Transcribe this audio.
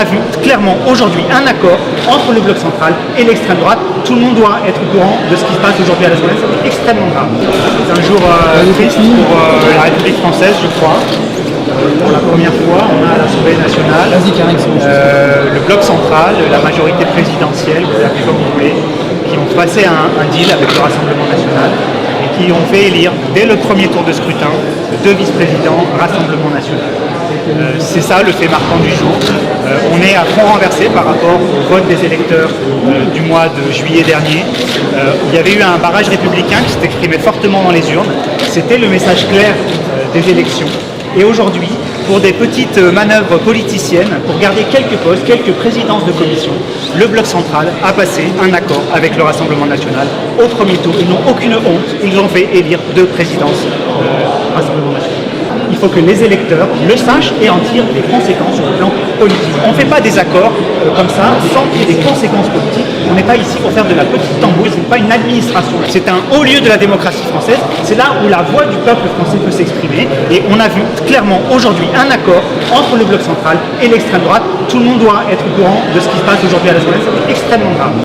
On a vu clairement aujourd'hui un accord entre le bloc central et l'extrême droite. Tout le monde doit être au courant de ce qui se passe aujourd'hui à l'Assemblée nationale. C'est extrêmement grave. C'est un jour triste pour la République française, je crois. Pour la première fois, on a à l'Assemblée nationale le bloc central, la majorité présidentielle, vous l'appelez comme vous voulez, qui ont passé un deal avec le Rassemblement national et qui ont fait élire dès le premier tour de scrutin 2 vice-présidents Rassemblement national. C'est ça le fait marquant du jour. On est à front renversé par rapport au vote des électeurs du mois de juillet dernier. Il y avait eu un barrage républicain qui s'est exprimé fortement dans les urnes. C'était le message clair des élections. Et aujourd'hui, pour des petites manœuvres politiciennes, pour garder quelques postes, quelques présidences de commission, le bloc central a passé un accord avec le Rassemblement national au premier tour. Ils n'ont aucune honte, ils ont fait élire 2 présidences Rassemblement national. Il faut que les électeurs le sachent et en tirent les conséquences sur le plan politique. On ne fait pas des accords comme ça sans qu'il y ait des conséquences politiques. On n'est pas ici pour faire de la petite tambouille, ce n'est pas une administration. C'est un haut lieu de la démocratie française. C'est là où la voix du peuple français peut s'exprimer. Et on a vu clairement aujourd'hui un accord entre le bloc central et l'extrême droite. Tout le monde doit être au courant de ce qui se passe aujourd'hui à l'Assemblée nationale. C'est extrêmement grave.